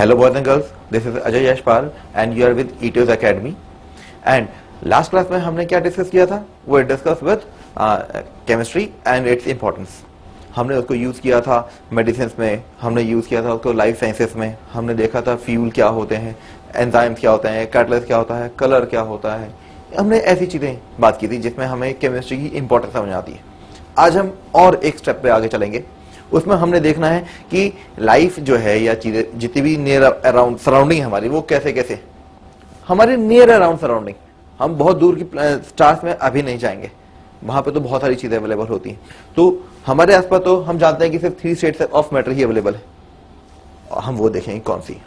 Hello boys and girls, this is Ajay Yashpal and you are with ETOS Academy. And last class में हमने क्या discuss किया था? वो discuss with chemistry and its importance. हमने उसको यूज किया था मेडिसिन में, हमने यूज किया था उसको लाइफ साइंसेस में. हमने देखा था फ्यूल क्या होते हैं, एंजाइम्स क्या होते हैं, कैटलिस्ट क्या होता है, कलर क्या होता है. हमने ऐसी चीजें बात की थी जिसमें हमें केमिस्ट्री की इंपॉर्टेंस समझ आती है. आज हम और एक स्टेप पे आगे चलेंगे. उसमें हमने देखना है कि लाइफ जो है या चीजें जितनी भी नियर अराउंड सराउंडिंग हमारी, वो कैसे कैसे हमारे नियर अराउंड सराउंडिंग. हम बहुत दूर की स्टार्स में अभी नहीं जाएंगे, वहां पे तो बहुत सारी चीजें अवेलेबल होती हैं. तो हमारे आसपास तो हम जानते हैं कि सिर्फ 3 states of matter he available है. हम वो देखेंगे कौन सी.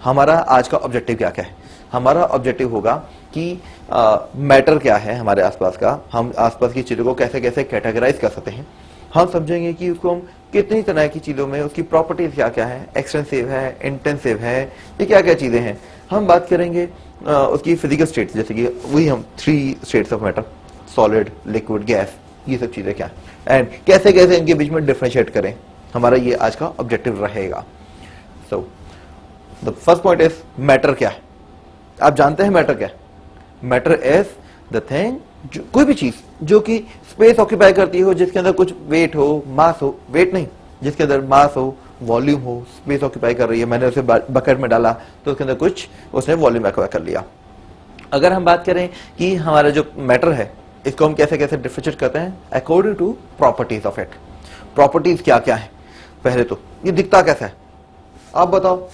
हमारा आज का ऑब्जेक्टिव क्या क्या है? हमारा ऑब्जेक्टिव होगा कि मैटर क्या है हमारे आसपास का, हम आसपास की चीजों को कैसे कैसे कैटेगराइज कर सकते हैं. हम समझेंगे कि उसको हम कितनी तरह की चीजों में उसकी प्रॉपर्टीज क्या क्या है, एक्सटेंसिव है, इंटेंसिव है, ये क्या क्या चीजें हैं. हम बात करेंगे उसकी फिजिकल स्टेट्स, जैसे कि वही हम 3 states of matter, solid, liquid, gas, ये सब चीजें क्या है एंड कैसे कैसे इनके बीच में डिफरेंशिएट करें. हमारा ये आज का ऑब्जेक्टिव रहेगा. So the first point is matter क्या है. आप जानते हैं मैटर क्या है? मैटर इज द थिंग, कोई भी चीज जो कि स्पेस ऑक्यूपाई करती हो, जिसके अंदर कुछ वेट हो, मास हो, वेट नहीं, जिसके अंदर मास हो, वॉल्यूम हो, स्पेस ऑक्यूपाई कर रही है. मैंने उसे बकेट में डाला तो उसके अंदर कुछ उसने वॉल्यूम ऑक्यूपाई कर लिया. अगर हम बात करें कि हमारा जो मैटर है इसको हम कैसे कैसे डिफरेंशिएट करते हैं according to properties of it. Properties क्या क्या है? पहले तो ये दिखता कैसा है आप बताओ.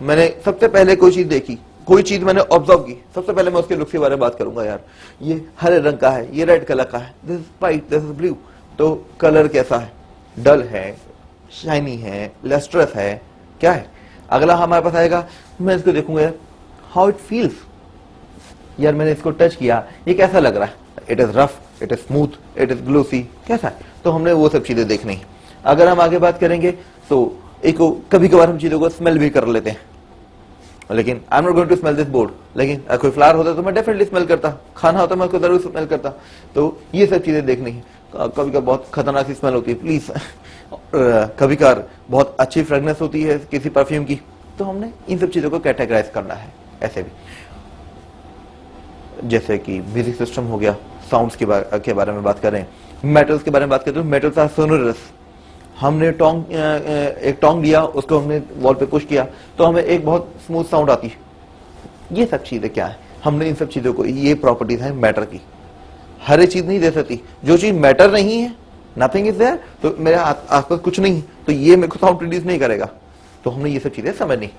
मैंने सबसे पहले कोई चीज देखी, कोई चीज मैंने ऑब्जर्व की, सबसे पहले मैं उसके लुक के बारे में बात करूंगा. यार ये हरे रंग का है, ये रेड कलर का है, this is white, this is blue. तो कलर कैसा है? डल है, शाइनी है, लस्ट्रस है, क्या है? अगला हमारे पास आएगा, मैं इसको देखूंगा यार हाउ इट फील्स. यार मैंने इसको टच किया, ये कैसा लग रहा है? It is rough, it is smooth, it is glossy, कैसा है? तो हमने वो सब चीजें देखनी है. अगर हम आगे बात करेंगे तो एक कभी कभार हम चीजों को स्मेल भी कर लेते हैं, लेकिन I am not going to smell this board. लेकिन कोई फ्लावर होता तो मैं डेफिनेटली स्मेल करता, खाना होता मैं उसको जरूर स्मेल करता. तो ये सब चीजें देखनी है. कभी कभी बहुत खतरनाक सी स्मेल होती है प्लीज, कभी कभार बहुत अच्छी फ्रेगनेंस होती है किसी परफ्यूम की. तो हमने इन सब चीजों को कैटेगराइज करना है. ऐसे भी जैसे कि म्यूजिक सिस्टम हो गया, साउंड्स के बारे में बात करें, मेटल्स के बारे में बात करें तो मेटल्स आर सोनोरस. हमने एक टोंग लिया, उसको हमने वॉल पे पुश किया तो हमें एक बहुत स्मूथ साउंड आती है. ये सब चीजें क्या है? हमने इन सब चीजों को, ये प्रॉपर्टीज है मैटर की. हर एक चीज नहीं दे सकती. जो चीज मैटर नहीं है, नथिंग इज देयर, तो मेरे आसपास कुछ नहीं, तो ये मेरे को साउंड प्रोड्यूस नहीं करेगा. तो हमने ये सब चीजें समझनी.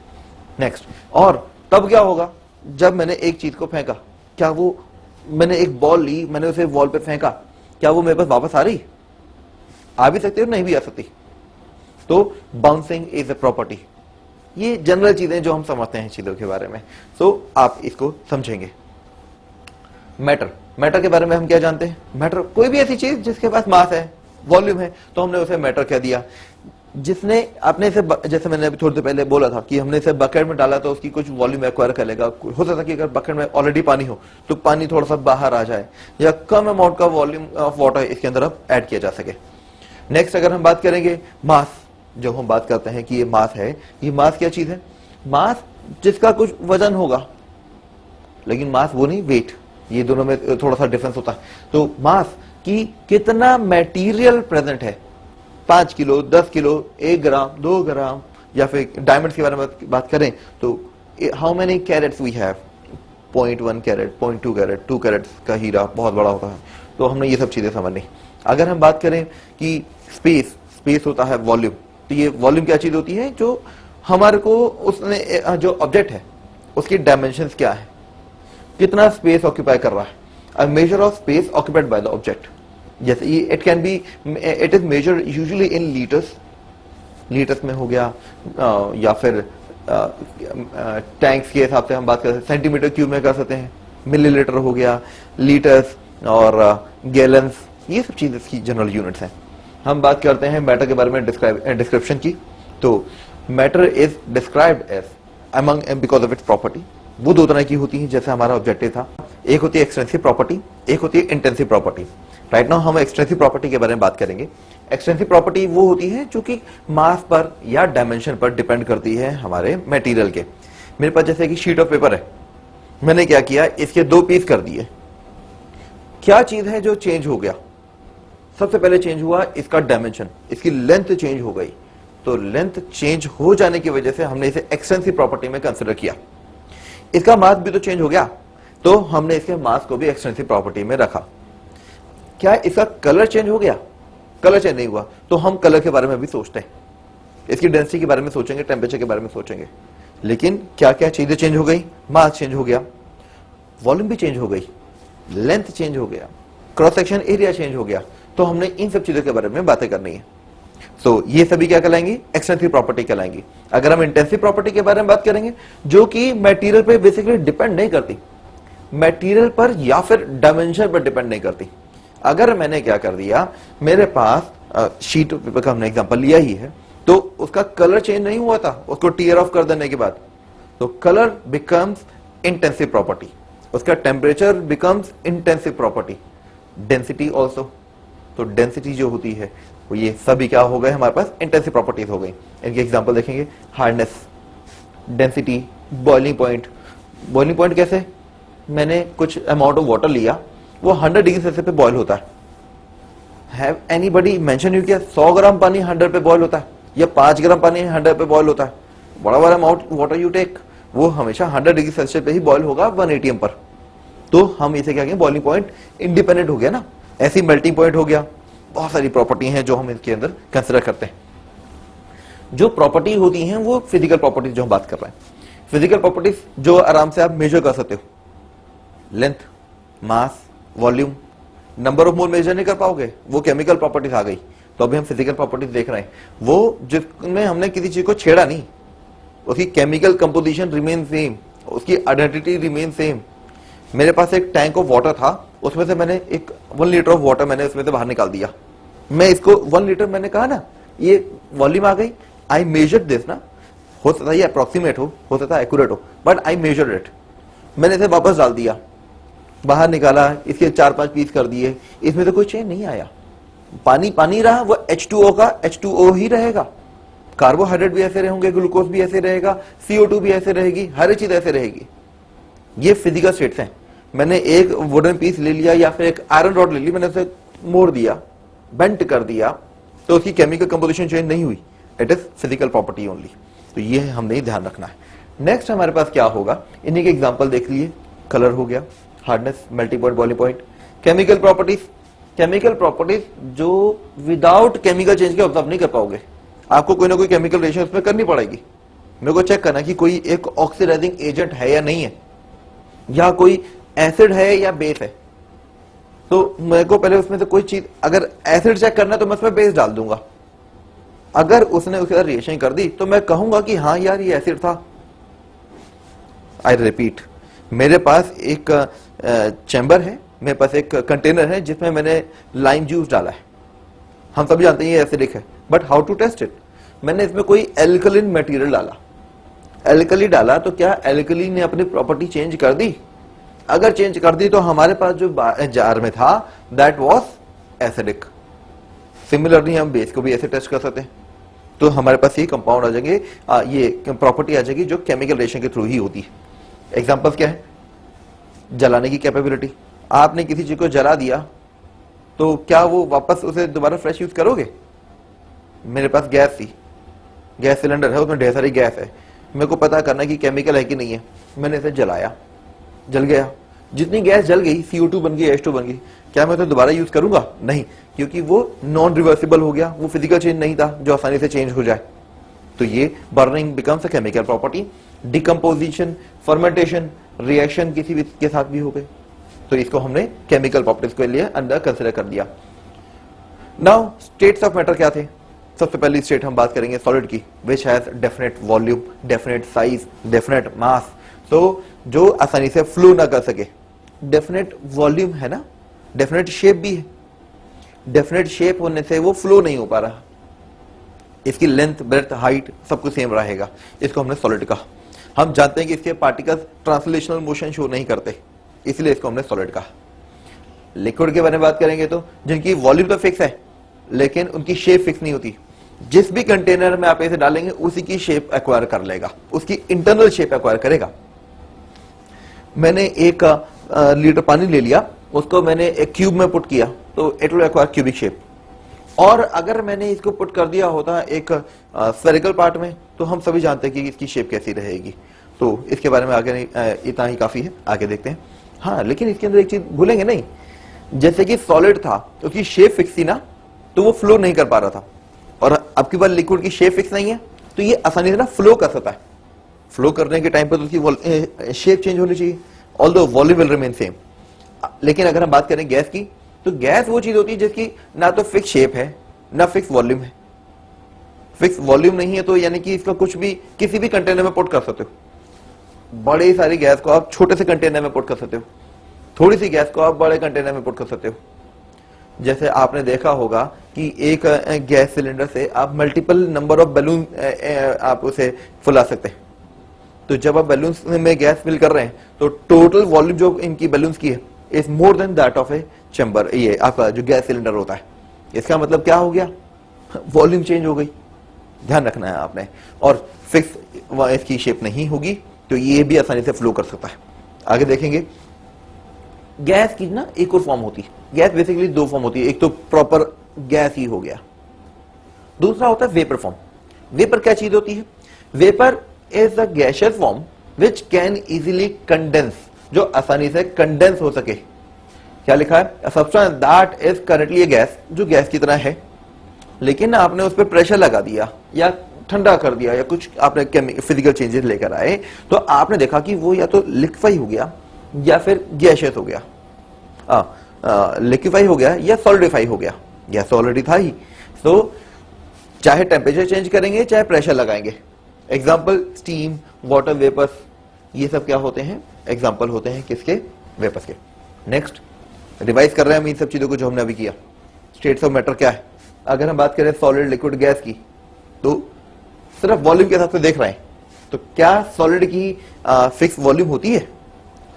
नेक्स्ट, और तब क्या होगा जब मैंने एक चीज को फेंका, क्या वो, मैंने एक बॉल ली, मैंने उसे वॉल पे फेंका, क्या वो मेरे पास वापस आ रही? आ भी सकती है और नहीं भी आ सकती. तो बाउंसिंग इज अ प्रॉपर्टी. ये जनरल चीजें जो हम समझते हैं चीजों के बारे में. सो आप इसको समझेंगे. मैटर के बारे में हम क्या जानते हैं? मैटर कोई भी ऐसी चीज जिसके पास मास है, वॉल्यूम है, तो हमने उसे मैटर कह दिया. जिसने आपने इसे, जैसे मैंने अभी थोड़ी देर पहले बोला था कि हमने इसे बकेट में डाला तो उसकी कुछ वॉल्यूम एक्वायर कर लेगा. हो सकता है कि अगर बकेट में ऑलरेडी पानी हो तो पानी थोड़ा सा बाहर आ जाए, या कम अमाउंट का वॉल्यूम ऑफ वाटर इसके अंदर अब ऐड किया जा सके. नेक्स्ट अगर हम बात करेंगे मास, जब हम बात करते हैं कि ये मास है, ये मास क्या चीज है? मास जिसका कुछ वजन होगा, लेकिन मास वो नहीं, वेट. ये दोनों में थोड़ा सा डिफरेंस होता है. तो मास की कितना मटेरियल प्रेजेंट है, 5 किलो, 10 किलो, 1 ग्राम, 2 ग्राम, या फिर डायमंड के बारे में बात करें तो how many carats we have, 0.1 carat, 0.2 carat, 2 carats का हीरा बहुत बड़ा होता है. तो हमने ये सब चीजें समझनी. अगर हम बात करें कि स्पेस होता है वॉल्यूम, तो ये वॉल्यूम क्या चीज होती है? जो हमारे को उसने, जो ऑब्जेक्ट है उसकी डायमेंशंस क्या है, कितना स्पेस ऑक्यूपाई कर रहा है. A measure of space occupied by the object. जैसे ये it can be, it is measure usually in litres में हो गया, या फिर टैंक्स के हिसाब से हम बात कर सकते हैं, सेंटीमीटर क्यूब में कर सकते हैं, मिलीलीटर हो गया, लीटर्स और गैलन्स, ये सब चीज इसकी जनरल यूनिट्स हैं. हम बात करते हैं मैटर के बारे में डिस्क्रिप्शन की. तो matter is described as among because of its property. वो 2 तरह की होती है जैसे हमारा ऑब्जेक्टिव था. एक होती है एक्सटेंसिव प्रॉपर्टी, एक होती है इंटेंसिव प्रॉपर्टी. राइट नाउ हम एक्सटेंसिव प्रॉपर्टी के बारे में बात करेंगे. एक्सटेंसिव प्रॉपर्टी वो होती है जो कि मास पर या डायमेंशन पर डिपेंड करती है हमारे मटेरियल के। मेरे पास जैसे कि शीट ऑफ पेपर है, मैंने क्या किया, इसके 2 पीस कर दिए। क्या चीज है जो चेंज हो गया? सबसे पहले चेंज हुआ इसका डायमेंशन, इसकी लेंथ चेंज हो गई। तो लेंथ चेंज हो जाने की वजह से हमने इसे एक्सटेंसिव प्रॉपर्टी में कंसिडर किया। इसका मास भी तो चेंज हो गया, तो हमने इसके मास को भी एक्सटेंसिव प्रॉपर्टी में रखा। क्या इसका कलर चेंज हो गया? कलर चेंज नहीं हुआ, तो हम कलर के बारे में भी सोचते हैं, इसकी डेंसिटी के बारे में सोचेंगे, टेम्परेचर के बारे में सोचेंगे। लेकिन क्या क्या चीजें चेंज हो गई? मास चेंज हो गया, वॉल्यूम भी चेंज हो गई, लेंथ चेंज हो गया, क्रॉस सेक्शन एरिया चेंज हो गया। तो हमने इन सब चीजों के बारे में बातें करनी है। तो ये सभी क्या कहलाएंगी? Extensive property कहलाएंगी। अगर हम इंटेंसिव प्रॉपर्टी के बारे में बात करेंगे, जो कि मटेरियल पे बेसिकली डिपेंड नहीं करती, मटेरियल पर या फिर डायमेंशन पर डिपेंड नहीं करती। अगर मैंने क्या कर दिया, मेरे पास शीट पेपर का हमने एग्जांपल लिया ही है, तो उसका कलर चेंज नहीं हुआ था उसको टीयर ऑफ कर देने के बाद, तो कलर बिकम्स इंटेंसिव प्रॉपर्टी, उसका temperature becomes intensive property, density also. तो डेंसिटी जो होती है वो ये सभी क्या हो गए हमारे पास? इंटेंसिव प्रॉपर्टीज हो गई। इनके एग्जांपल देखेंगे, hardness, density, boiling point. Boiling point कैसे? मैंने कुछ अमाउंट ऑफ वाटर लिया, वो 100 डिग्री सेल्सियस पे बॉयल होता है। हैव एनीबडी मेंशन यू किया 100 ग्राम पानी 100 पे बॉयल होता है, या 5 ग्राम पानी 100 पे बॉयल होता है? बड़ा बड़ा अमाउंट वाटर यू टेक, वो हमेशा 100 डिग्री सेल्सियस पे ही बॉयल होगा 1 atm पर। तो हम इसे क्या कहेंगे? बॉइलिंग पॉइंट इंडिपेंडेंट हो गया ना। ऐसी मेल्टिंग पॉइंट हो गया। बहुत सारी प्रॉपर्टी हैं जो हम इसके अंदर कंसिडर करते हैं। जो प्रॉपर्टी होती हैं वो फिजिकल प्रॉपर्टीज जो हम बात कर रहे हैं, फिजिकल प्रॉपर्टीज जो आराम से आप मेजर कर सकते हो, length, mass, volume, number of mole measure नहीं कर पाओगे, वो केमिकल प्रॉपर्टीज आ गई। तो अभी हम फिजिकल प्रॉपर्टीज देख रहे हैं, वो जिसमें हमने किसी चीज को छेड़ा नहीं, उसकी केमिकल कंपोजिशन रिमेन सेम, उसकी आइडेंटिटी रिमेन सेम। मेरे पास एक टैंक ऑफ वाटर था, उसमें से मैंने एक 1 लीटर ऑफ वाटर मैंने उसमें से बाहर निकाल दिया। मैं इसको 1 लीटर, मैंने कहा ना ये वॉल्यूम आ गई, आई मेजर्ड दिस ना। हो सकता है ये अप्रोक्सीमेट हो सकता है एक्यूरेट हो, बट आई मेजर्ड इट। मैंने इसे वापस डाल दिया, बाहर निकाला, इसके 4-5 पीस कर दिए, इसमें तो कोई चेंज नहीं आया। पानी पानी रहा, वो H2O का H2O ही रहेगा, कार्बोहाइड्रेट भी ऐसे रहेंगे, ग्लूकोज भी ऐसे रहेगा, CO2 भी ऐसे रहेगी, हर चीज ऐसे रहेगी। ये फिजिकल स्टेट्स हैं। मैंने एक वुडन पीस ले लिया या फिर एक आयरन रॉड ले ली, मैंने उसे मोड़ दिया, बेंट कर दिया, तो उसकी केमिकल कंपोजिशन चेंज नहीं हुई, it is physical property only. तो ये हमने ध्यान रखना है। नेक्स्ट हमारे पास क्या होगा, इन्हीं के एग्जांपल देख लिए। कलर हो गया, hardness, melting point, boiling point. Chemical properties, chemical properties जो विदाउट केमिकल चेंज के ऑब्जर्व नहीं कर पाओगे, आपको कोई ना कोई केमिकल रिएक्शन उसमें करनी पड़ेगी। मेरे को चेक करना कि कोई एक ऑक्सीडाइजिंग एजेंट है या नहीं है, या कोई एसिड है या बेस है। तो मेरे को पहले उसमें से कोई चीज, अगर एसिड चेक करना है तो मैं उसमें बेस डाल दूंगा। अगर उसने उसके साथ रिएक्शन कर दी तो मैं कहूंगा कि हाँ यार ये एसिड था। आई रिपीट, मेरे पास एक चैम्बर है, मेरे पास एक कंटेनर है जिसमें मैंने लाइम जूस डाला है। हम सभी जानते हैं ये एसिडिक है, but how to test it? मैंने इसमें कोई एल्कलिन मटेरियल डाला, एल्कली डाला, तो क्या एल्कली ने अपनी प्रॉपर्टी चेंज कर दी? अगर चेंज कर दी तो हमारे पास जो जार में था दैट वाज एसिडिक। सिमिलरली हम बेस को भी ऐसे टेस्ट कर सकते हैं। तो हमारे पास ये कंपाउंड आ जाएंगे, ये प्रॉपर्टी आ जाएगी जो केमिकल रिएक्शन के थ्रू ही होती है। एग्जांपल्स क्या है? जलाने की कैपेबिलिटी। आपने किसी चीज को जला दिया तो क्या वो वापस उसे दोबारा फ्रेश यूज करोगे? मेरे पास गैस थी, गैस सिलेंडर है, उसमें ढेर सारी गैस है, मेरे को पता करना कि केमिकल है कि नहीं है। मैंने इसे जलाया, जल गया, जितनी गैस जल गई CO2 बन गई, H2 बन गई, क्या मैं उसे दोबारा यूज करूंगा? नहीं, क्योंकि वो नॉन रिवर्सिबल हो गया, वो फिजिकल चेंज नहीं था जो आसानी से चेंज हो जाए। तो ये burning becomes a chemical property. Decomposition, fermentation, reaction किसी भी के साथ भी हो गए, तो इसको हमने केमिकल प्रॉपर्टीज के लिए अंदर कंसिडर कर दिया। नाउ स्टेट्स ऑफ मैटर क्या थे? सबसे पहली स्टेट हम बात करेंगे सॉलिड की, which has definite volume, definite size, definite मास। तो जो आसानी से फ्लो ना कर सके, डेफिनेट वॉल्यूम है ना, डेफिनेट शेप भी है, डेफिनेट शेप होने से वो फ्लो नहीं हो पा रहा, इसकी लेंथ, ब्रेड्थ, हाइट सब कुछ सेम रहेगा, इसको हमने सॉलिड कहा। हम जानते हैं कि इसके पार्टिकल्स ट्रांसलेशनल मोशन शो नहीं करते, इसलिए इसको हमने सॉलिड कहा। लिक्विड के बारे में बात करेंगे तो जिनकी वॉल्यूम तो फिक्स है लेकिन उनकी शेप फिक्स नहीं होती। जिस भी कंटेनर में आप इसे डालेंगे उसी की शेप एक्वायर कर लेगा, उसकी इंटरनल शेप एक्वायर करेगा। मैंने 1 लीटर पानी ले लिया, उसको मैंने एक क्यूब में पुट किया तो it will acquire cubic shape. और अगर मैंने इसको पुट कर दिया होता एक स्फेरिकल पार्ट में तो हम सभी जानते हैं कि इसकी शेप कैसी रहेगी। तो इसके बारे में आगे नहीं, इतना ही काफी है, आगे देखते हैं। हाँ, लेकिन इसके अंदर एक चीज भूलेंगे नहीं, जैसे कि सॉलिड था उसकी शेप फिक्स थी ना, तो वो फ्लो नहीं कर पा रहा था, और अब की बार लिक्विड की शेप फिक्स नहीं है तो ये आसानी से ना फ्लो कर सकता है। फ्लो करने के टाइम पर तो उसकी शेप चेंज होनी चाहिए, although volume will remain same. लेकिन अगर हम बात करें गैस की, तो गैस वो चीज होती है जिसकी ना तो फिक्स शेप है ना फिक्स वॉल्यूम है। फिक्स वॉल्यूम नहीं है तो यानी कि इसका कुछ भी किसी भी कंटेनर में पुट कर सकते हो। बड़ी सारी गैस को आप छोटे से कंटेनर में पुट कर सकते हो, थोड़ी सी गैस को आप बड़े कंटेनर में पुट कर सकते हो। जैसे आपने देखा होगा कि एक गैस सिलेंडर से आप मल्टीपल नंबर ऑफ बैलून आप उसे फुला सकते हैं। तो जब आप बैलून्स में गैस फिल कर रहे हैं तो टोटल वॉल्यूम जो इनकी बैलून्स की है is more than that of A chamber, ये आपका जो गैस सिलेंडर होता है। इसका मतलब क्या हो गया, वॉल्यूम चेंज हो गई, ध्यान रखना है आपने। और फिक्स इसकी शेप नहीं होगी तो ये भी आसानी से फ्लो कर सकता है। आगे देखेंगे, गैस की ना एक और फॉर्म होती है। गैस बेसिकली 2 फॉर्म होती है, एक तो प्रॉपर गैस ही हो गया, दूसरा होता है वेपर फॉर्म। वेपर क्या चीज होती है, vapour is the gaseous form which can easily condense, जो आसानी से कंडेंस हो सके। क्या लिखा है, a substance that is currently a gas, जो गैस की तरह है, लेकिन आपने उस पर प्रेशर लगा दिया या ठंडा कर दिया या कुछ आपने फिजिकल चेंजेस लेकर आए तो आपने देखा कि वो या तो लिक्विफाई हो गया या फिर गैसियस हो गया, लिक्विफाई हो गया या सॉलिडिफाई हो गया। गैस ऑलरेडी था ही, तो चाहे टेम्परेचर चेंज करेंगे चाहे प्रेशर लगाएंगे। एग्जाम्पल स्टीम, वाटर वेपर्स, ये सब क्या होते हैं, एग्जाम्पल होते हैं किसके, वेपर्स के। नेक्स्ट रिवाइज कर रहे हैं हम इन सब चीजों को जो हमने अभी किया। स्टेट्स ऑफ मैटर क्या है, अगर हम बात करें सॉलिड लिक्विड गैस की तो सिर्फ वॉल्यूम के हिसाब से देख रहे हैं, तो क्या सॉलिड की फिक्स वॉल्यूम होती है,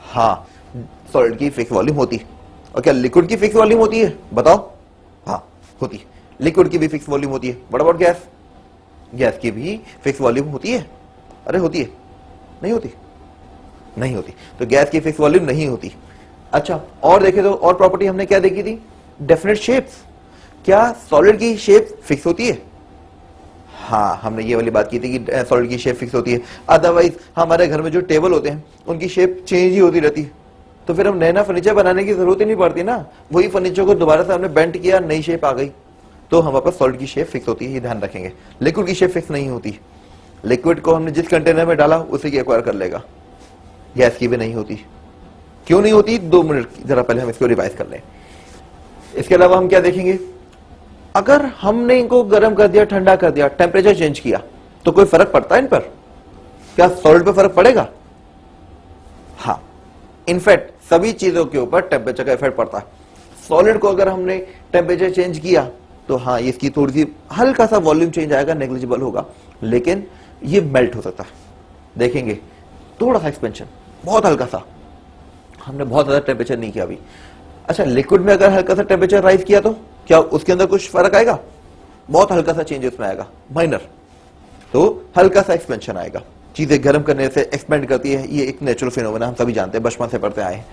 हाँ सॉलिड की फिक्स वॉल्यूम होती है। और क्या लिक्विड की फिक्स वॉल्यूम होती है, बताओ, हाँ होती है। लिक्विड की भी फिक्स वॉल्यूम होती है। व्हाट अबाउट गैस, गैस की भी फिक्स वॉल्यूम होती है, अरे होती है, नहीं होती, नहीं होती, तो गैस की फिक्स वॉल्यूम नहीं होती। अच्छा, और देखे तो और प्रॉपर्टी हमने क्या देखी थी, डेफिनेट शेप्स। क्या सॉलिड की शेप फिक्स होती है, हाँ हमने ये वाली बात की थी कि सॉलिड की शेप फिक्स होती है। अदरवाइज हमारे घर में जो टेबल होते हैं उनकी शेप चेंज ही होती रहती है, तो फिर हम नया फर्नीचर बनाने की जरूरत ही नहीं पड़ती ना, वही फर्नीचर को दोबारा से हमने बेंड किया, नई शेप आ गई। तो हमारे पास सॉलिड की शेप फिक्स होती है, ये ध्यान रखेंगे। लिक्विड की शेप फिक्स नहीं होती, लिक्विड को हमने जिस कंटेनर में डाला उसी की एक्वायर कर लेगा। गैस की भी नहीं होती। क्यों नहीं होती, 2 मिनट जरा पहले हम इसको रिवाइज कर लें। इसके अलावा हम क्या देखेंगे, अगर हमने इनको गर्म कर दिया, ठंडा कर दिया, टेम्परेचर चेंज किया, तो कोई फर्क पड़ता है इन पर, क्या सॉलिड पे फर्क पड़ेगा, हाँ इनफैक्ट सभी चीजों के ऊपर टेम्परेचर का इफेक्ट पड़ता है। सॉलिड को अगर हमने टेम्परेचर चेंज किया तो हाँ इसकी थोड़ी सी हल्का सा वॉल्यूम चेंज आएगा, नेग्लिजिबल होगा, लेकिन ये मेल्ट हो सकता है। देखेंगे थोड़ा सा एक्सपेंशन, बहुत हल्का सा, हमने बहुत ज्यादा टेम्परेचर नहीं किया अभी। अच्छा, लिक्विड में अगर हल्का सा टेम्परेचर राइज किया तो क्या उसके अंदर कुछ फर्क आएगा, बहुत हल्का सा चेंज उसमें आएगा, माइनर, तो हल्का सा एक्सपेंशन आएगा। चीजें गर्म करने से एक्सपेंड करती है, ये एक नेचुरल फिनोमेना, हम सभी जानते हैं, बचपन से पढ़ते आए हैं।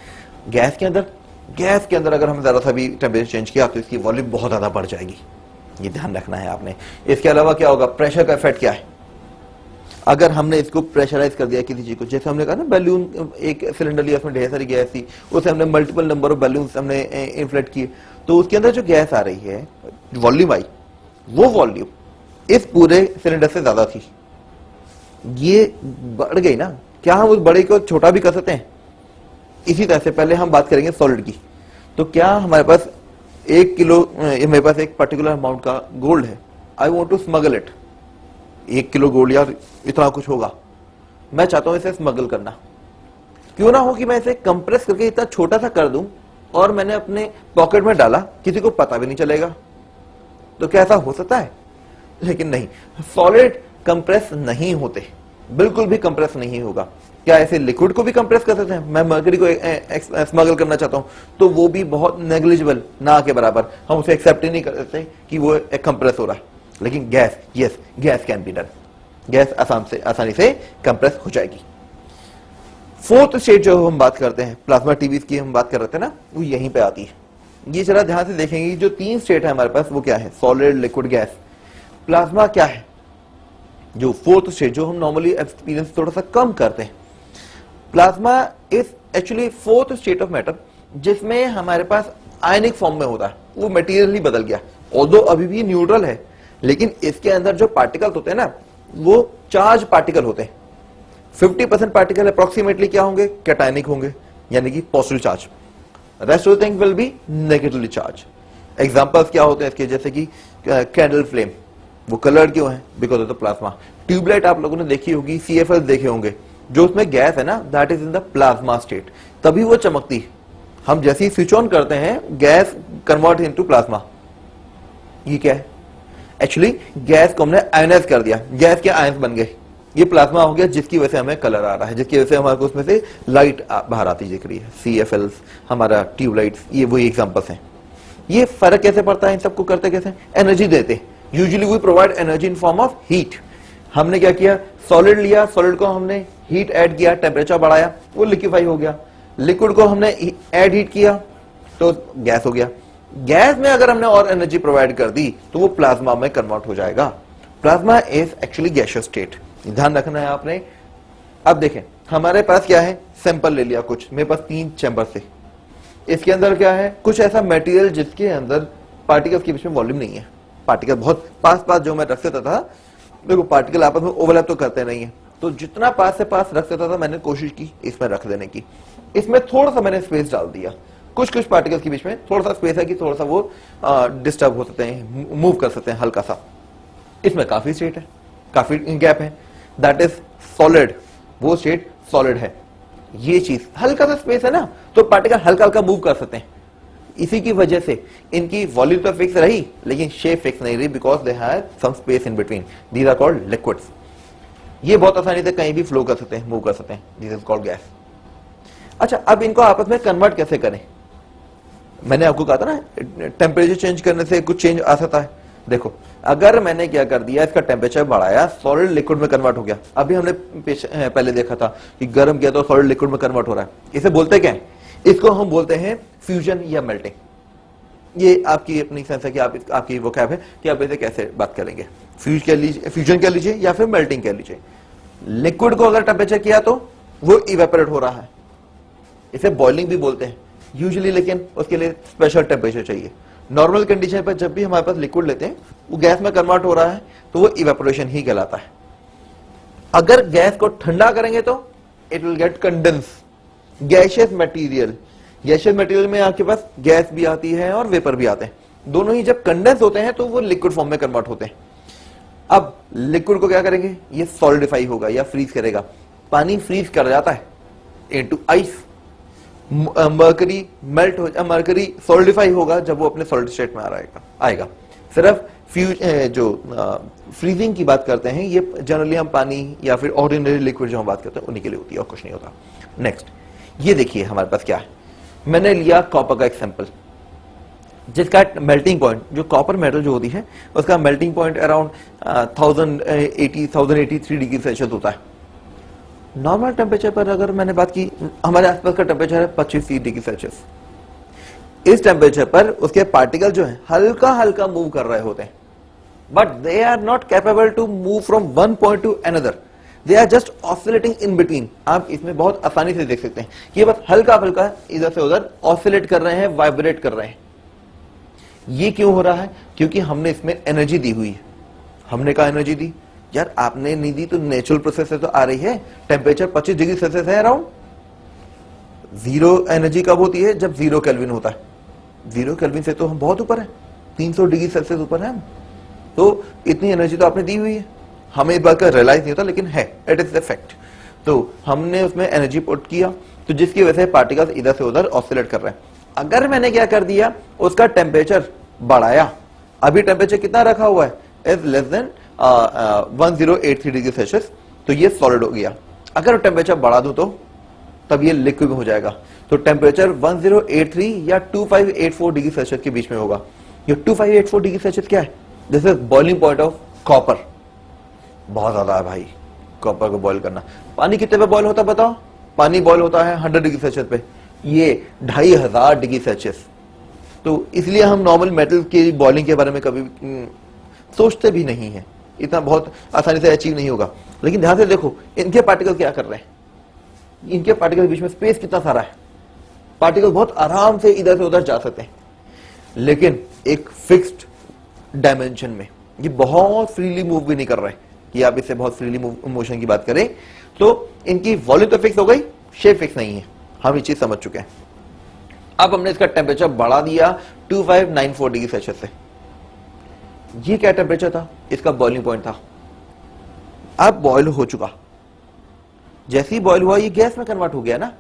गैस के अंदर अगर हमने जरा सा भी टेम्परेचर चेंज किया तो इसकी वॉल्यूम बहुत ज्यादा बढ़ जाएगी, ये ध्यान रखना है आपने। इसके अलावा क्या होगा, प्रेशर का इफेक्ट क्या है, अगर हमने इसको प्रेशराइज कर दिया किसी चीज को, जैसे हमने कहा ना बैलून, एक सिलेंडर लिया उसमें ढेर सारी गैस थी, उसे हमने मल्टीपल नंबर ऑफ बैलून हमने इन्फ्लेट किए, तो उसके अंदर जो गैस आ रही है, वॉल्यूम आई, वो वॉल्यूम इस पूरे सिलेंडर से ज्यादा थी, ये बढ़ गई ना। क्या हम उस बड़े को छोटा भी कर सकते हैं? इसी तरह से पहले हम बात करेंगे सॉलिड की, तो क्या हमारे पास 1 किलो, मेरे पास एक पर्टिकुलर अमाउंट का गोल्ड है, I want to smuggle it, 1 kilo gold यार इतना कुछ होगा, मैं चाहता हूं इसे स्मगल करना। क्यों ना हो कि मैं इसे कंप्रेस करके इतना छोटा सा कर दूं और मैंने अपने पॉकेट में डाला, किसी को पता भी नहीं चलेगा, तो क्या ऐसा हो सकता है? लेकिन नहीं, सॉलिड कंप्रेस नहीं होते, बिल्कुल भी कंप्रेस नहीं होगा। क्या ऐसे लिक्विड को भी कंप्रेस कर सकते हैं? मैं मर्करी को स्मगल करना चाहता हूं तो वो भी बहुत नेग्लिजिबल, ना के बराबर, हम उसे एक्सेप्ट ही नहीं कर सकते कि वो कंप्रेस हो रहा है। लेकिन gas, yes, gas can be done, gas आसानी से कंप्रेस हो जाएगी। फोर्थ स्टेट जो हम बात करते हैं, प्लाज्मा टीवीज की हम बात कर रहे थे ना, वो यहीं पे आती है। ये जरा ध्यान से देखेंगे, जो 3 स्टेट है हमारे पास वो क्या है? Solid, liquid, gas. प्लाज्मा क्या है? जो फोर्थ स्टेट, जो हम नॉर्मली एक्सपीरियंस थोड़ा सा कम करते हैं। Plasma is actually fourth state of matter जिसमें हमारे पास आयनिक फॉर्म में होता है, वो मटेरियल ही बदल गया, ऑल्दो अभी भी न्यूट्रल है, लेकिन इसके अंदर जो पार्टिकल्स होते हैं ना, वो चार्ज पार्टिकल होते हैं। 50% पार्टिकल अप्रोक्सीमेटली क्या होंगे? कैटायनिक होंगे, यानी कि positive charge. Rest of the thing will be negatively charge. Examples क्या होते हैं इसके? जैसे कि कैंडल फ्लेम, वो कलर्ड क्यों है? Because of the plasma. Tubelight आप लोगों ने देखी होगी, CFL देखे होंगे, जो उसमें गैस है ना, that is in the plasma state, तभी वो चमकती है। हम जैसे ही स्विच ऑन करते हैं, गैस कन्वर्ट इनटू प्लाज्मा। ये क्या है? एक्चुअली गैस को हमने आयनाइज कर दिया, गैस के आयंस बन गए, ये प्लाज्मा हो गया, जिसकी वजह से हमें कलर आ रहा है, जिसकी वजह से हमारे को उसमें से लाइट बाहर आती दिख रही है। CFLs, हमारा ट्यूबलाइट्स, ये वही एग्जांपल्स हैं। ये फर्क कैसे पड़ता है इन सबको करते कैसे? एनर्जी देते। Usually we provide energy in form of heat. हमने क्या किया? सॉलिड लिया, सॉलिड को हमने हीट ऐड किया, टेम्परेचर बढ़ाया, वो लिक्विफाई हो गया। लिक्विड को हमने ऐड हीट किया तो गैस हो गया। गैस में अगर हमने और एनर्जी प्रोवाइड कर दी तो वो प्लाज्मा में कन्वर्ट हो जाएगा। Plasma is actually gaseous state, ध्यान रखना है आपने। अब देखें, हमारे पास क्या है? सैंपल ले लिया कुछ, मेरे पास 3 चैम्बर से। इसके अंदर क्या है? कुछ ऐसा मटेरियल जिसके अंदर पार्टिकल्स के बीच में वॉल्यूम नहीं है। पार्टिकल बहुत पास पास जो मैं रख सकता था, देखो पार्टिकल आपस में ओवरलैप तो करते नहीं है, तो जितना पास से पास रख सकता था मैंने कोशिश की इसमें रख देने की। इसमें थोड़ा सा मैंने स्पेस डाल दिया, कुछ कुछ पार्टिकल्स के बीच में थोड़ा सा स्पेस है कि थोड़ा सा वो डिस्टर्ब हो सकते हैं, मूव कर सकते हैं हल्का सा। इसमें काफी स्टेट है, काफी गैप है, दैट इज सॉलिड, वो स्टेट सॉलिड है। ये चीज हल्का सा स्पेस है ना, तो पार्टिकल हल्का हल्का मूव कर सकते हैं। इसी की वजह से इनकी वॉल्यूम तो फिक्स रही लेकिन शेप फिक्स नहीं रही, because they have some space in between. These are called liquids. ये बहुत आसानी से कहीं भी फ्लो कर सकते हैं, मूव कर सकते हैं। This is called gas. अच्छा, अब इनको आपस में कन्वर्ट कैसे करें? मैंने आपको कहा था ना, टेम्परेचर चेंज करने से कुछ चेंज आ सकता है। देखो, अगर मैंने क्या कर दिया, इसका टेम्परेचर बढ़ाया, सॉलिड लिक्विड में कन्वर्ट हो गया। अभी हमने पहले देखा था कि गर्म किया तो सॉलिड लिक्विड में कन्वर्ट हो रहा है। इसे बोलते क्या है? इसको हम बोलते हैं फ्यूजन या मेल्टिंग। ये आपकी अपनी सेंस है कि आपकी वो कैब है कि आप इसे कैसे बात करेंगे। फ्यूजन कह लीजिए या फिर मेल्टिंग कह लीजिए। लिक्विड को अगर टेम्परेचर किया तो वो इवेपोरेट हो रहा है, इसे बॉइलिंग भी बोलते हैं यूजुअली, लेकिन उसके लिए स्पेशल टेम्परेचर चाहिए। नॉर्मल कंडीशन पर जब भी हमारे पास लिक्विड लेते हैं वो गैस में कन्वर्ट हो रहा है तो वो इवेपोरेशन ही कहलाता है। अगर गैस को ठंडा करेंगे तो it will get condense, gaseous material. Gaseous material में आपके पास गैस भी आती है और वेपर भी आते हैं, दोनों ही जब कंडेंस होते हैं तो वो लिक्विड फॉर्म में कन्वर्ट होते हैं। अब लिक्विड को क्या करेंगे? ये सॉलिडिफाई होगा या फ्रीज करेगा। पानी फ्रीज कर जाता है इनटू आइस। मर्करी मेल्ट हो, मर्करी सॉलिडिफाई होगा जब वो अपने सॉलिड स्टेट में आएगा। सिर्फ जो फ्रीजिंग की बात करते हैं ये जनरली हम पानी या फिर ऑर्डिनरी लिक्विड जो हम बात करते हैं उन्हीं के लिए होती है और कुछ नहीं होता। नेक्स्ट, ये देखिए हमारे पास क्या है। मैंने लिया कॉपर का एग्जांपल, जिसका मेल्टिंग पॉइंट, जो कॉपर मेटल जो होती है उसका melting point around 1083 degree Celsius होता है। नॉर्मल टेम्परेचर पर अगर मैंने बात की, हमारे आसपास का टेम्परेचर है 25 डिग्री सेल्सियस। इस टेम्परेचर पर उसके पार्टिकल जो है हल्का हल्का मूव कर रहे होते हैं, but they are not capable to move from one point to another, they are just oscillating in between. आप इसमें बहुत आसानी से देख सकते हैं कि बस हल्का हल्का इधर से उधर ऑसिलेट कर रहे हैं, वाइब्रेट कर रहे हैं। ये क्यों हो रहा है? क्योंकि हमने इसमें एनर्जी दी हुई है। हमने कहा एनर्जी दी, यार आपने नहीं दी तो नेचुरल प्रोसेस से तो आ रही है। टेम्परेचर 25 डिग्री सेल्सियस है अराउंड। जीरो एनर्जी कब होती है? जब 0 केल्विन होता है। 0 केल्विन से तो हम बहुत ऊपर है, 300 डिग्री सेल्सियस ऊपर है हम। तो इतनी एनर्जी तो आपने दी हुई है, हमें इस बात का रियलाइज नहीं होता, लेकिन है, इट इज द फैक्ट। तो हमने उसमें एनर्जी पुट किया, तो जिसकी वजह से पार्टिकल्स इधर से उधर ऑसिलेट कर रहे हैं। अगर मैंने क्या कर दिया, उसका टेम्परेचर बढ़ाया, अभी टेम्परेचर कितना रखा हुआ है? Is less than 1083 degree Celsius, तो ये सॉलिड हो गया। अगर टेम्परेचर बढ़ा दूं तो तब ये लिक्विड में हो जाएगा। तो टेम्परेचर 1083 या 2584 डिग्री सेल्सियस के बीच में होगा। ये 2584 डिग्री सेल्सियस क्या है? This is boiling point of copper. बहुत ज्यादा है भाई कॉपर को बॉईल करना। पानी कितने पे बॉईल होता है बताओ? पानी बॉईल होता है 100 डिग्री सेल्सियस पे, ये 2500 डिग्री सेल्सियस। तो इसलिए हम नॉर्मल मेटल की बॉइलिंग के बारे में कभी सोचते भी नहीं है, इतना बहुत आसानी से अचीव नहीं होगा। लेकिन ध्यान से देखो इनके पार्टिकल क्या कर रहे हैं, इनके पार्टिकल के बीच में स्पेस कितना सारा है, पार्टिकल बहुत आराम से इधर से उधर जा सकते हैं, लेकिन एक फिक्स्ड डायमेंशन में ये बहुत फ्रीली मूव भी नहीं कर रहे हैं कि आप इससे बहुत फ्रीली मोशन की बात करें तो इनकी वॉल्यूम तो फिक्स हो गई, शेप फिक्स नहीं है। हम ये चीज समझ चुके हैं। अब हमने इसका टेम्परेचर बढ़ा दिया 2594 डिग्री सेल्सियस से। ये क्या टेम्परेचर था? इसका बॉइलिंग पॉइंट था। अब बॉयल हो चुका, जैसे ही बॉयल हुआ ये गैस में कन्वर्ट हो गया ना,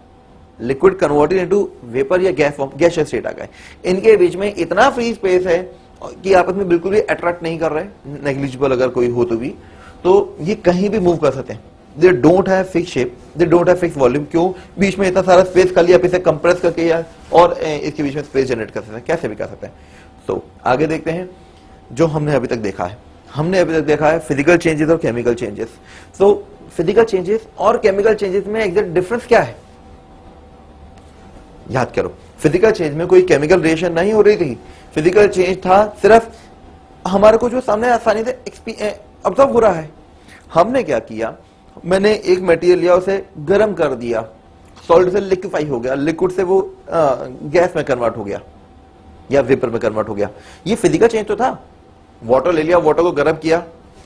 लिक्विड कन्वर्टेड इनटू वेपर या गैस फॉर्म, गैसियस स्टेट आ गए। इनके बीच में इतना फ्री स्पेस है कि आपस में बिल्कुल भी अट्रैक्ट नहीं कर रहे, नेग्लिजिबल अगर कोई हो तो ये कहीं भी मूव कर सकते हैं। They don't have fix shape, they don't have fix volume. क्यों? बीच में इतना सारा स्पेस खाली, आप इसे कंप्रेस करके या और इसके बीच में स्पेस जनरेट कर सकते हैं, कैसे भी कर सकते हैं। तो आगे देखते हैं जो हमने अभी तक देखा है। हमने अभी तक देखा है फिजिकल चेंजेस और chemical changes. So physical changes और केमिकल चेंजेस में एग्जैक्ट डिफरेंस क्या है? याद करो, फिजिकल चेंज में कोई केमिकल रिएक्शन नहीं हो रही थी, फिजिकल चेंज था सिर्फ हमारे को जो सामने आसानी से ऑब्जर्व हो रहा है। हमने क्या किया, मैंने एक मटेरियल लिया, उसे गर्म कर दिया, सॉलिड से लिक्विफाई हो गया, लिक्विड से वो गैस में कन्वर्ट हो गया या वेपर में कन्वर्ट हो गया। ये फिजिकल चेंज तो था। वाटर ले लिया, वाटर को गर्म किया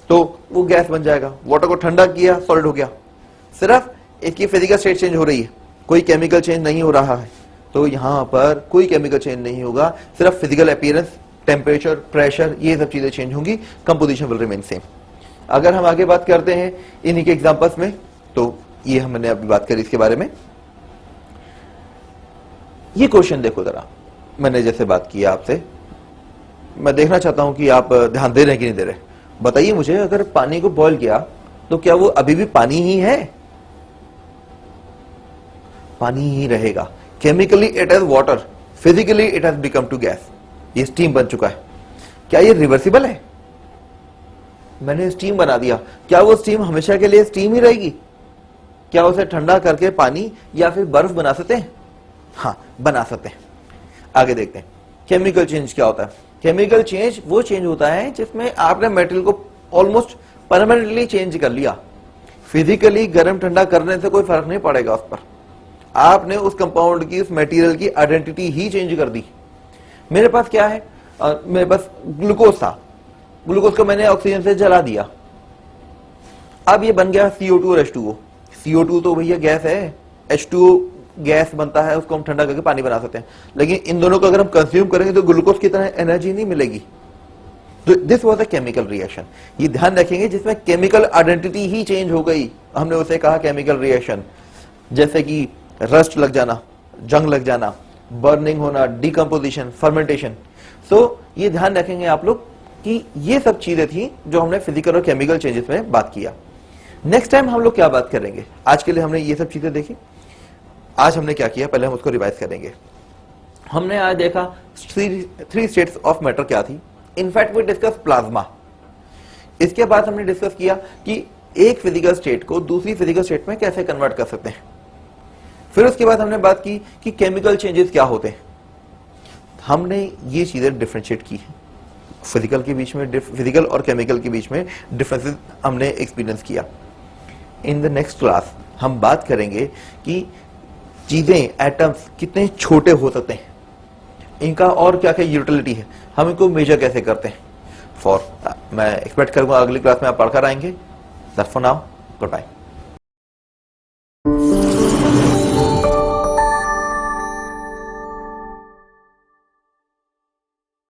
तो वो गैस बन जाएगा, वाटर को ठंडा किया सॉलिड हो गया। सिर्फ इसकी फिजिकल स्टेट चेंज हो रही है, कोई केमिकल चेंज नहीं हो रहा है। तो यहां पर कोई केमिकल चेंज नहीं होगा, सिर्फ फिजिकल अपीयरेंस, टेम्परेचर, प्रेशर, ये सब चीजें चेंज होंगी, कंपोजिशन विल रिमेन सेम। अगर हम आगे बात करते हैं इन्हीं के एग्जांपल्स में, तो ये हमने अभी बात करी इसके बारे में। ये क्वेश्चन देखो जरा, मैंने जैसे बात की आपसे, मैं देखना चाहता हूं कि आप ध्यान दे रहे हैं कि नहीं दे रहे। बताइए मुझे, अगर पानी को बॉईल किया तो क्या वो अभी भी पानी ही है? पानी ही रहेगा। Chemically it is water, physically it has become to gas. ये स्टीम बन चुका है। क्या ये रिवर्सिबल है? मैंने स्टीम बना दिया, क्या वो स्टीम हमेशा के लिए स्टीम ही रहेगी? क्या उसे ठंडा करके पानी या फिर बर्फ बना सकते हैं? हाँ, बना सकते हैं। आगे देखते हैं केमिकल चेंज क्या होता है। केमिकल चेंज वो चेंज होता है जिसमें आपने मटेरियल को ऑलमोस्ट परमानेंटली चेंज कर लिया। फिजिकली गर्म ठंडा करने से कोई फर्क नहीं पड़ेगा उस पर, आपने उस कंपाउंड की, उस मटेरियल की आइडेंटिटी ही चेंज कर दी। मेरे पास क्या है, मेरे पास ग्लूकोज था, ग्लूकोज को मैंने ऑक्सीजन से जला दिया, अब ये बन गया CO2 और H2O। CO2 तो भैया गैस है, H2O गैस बनता है, उसको हम ठंडा करके पानी बना सकते हैं। लेकिन इन दोनों को अगर हम कंज्यूम करेंगे तो ग्लूकोज की तरह एनर्जी नहीं मिलेगी। तो this was a chemical reaction. ये ध्यान रखेंगे, जिसमें केमिकल आइडेंटिटी ही चेंज हो गई, हमने उसे कहा केमिकल रिएक्शन। जैसे कि रस्ट लग जाना, जंग लग जाना, बर्निंग होना, डिकम्पोजिशन, फर्मेंटेशन। सो ये ध्यान रखेंगे आप लोग कि ये सब चीजें थी जो हमने फिजिकल और केमिकल चेंजेस में बात किया। नेक्स्ट टाइम हम लोग क्या बात करेंगे? आज के लिए हमने ये सब चीजें देखी। आज हमने क्या किया, पहले हम उसको रिवाइज करेंगे। हमने आज देखा थ्री स्टेट्स ऑफ मैटर क्या थी। In fact we discuss plasma. इसके बाद हमने डिस्कस किया कि एक फिजिकल स्टेट को दूसरी फिजिकल स्टेट में कैसे कन्वर्ट कर सकते हैं। फिर उसके बाद हमने बात की कि केमिकल चेंजेस क्या होते हैं। हमने ये चीजें डिफरेंशिएट की है, फिजिकल के बीच में, फिजिकल और केमिकल के बीच में डिफरेंसेस हमने एक्सपीरियंस किया। इन द नेक्स्ट क्लास हम बात करेंगे कि चीजें, एटम्स कितने छोटे हो सकते हैं, इनका और क्या क्या यूटिलिटी है, हम इनको मेजर कैसे करते हैं। मैं एक्सपेक्ट करूंगा अगली क्लास में आप पढ़कर आएंगे। That's for now, good bye.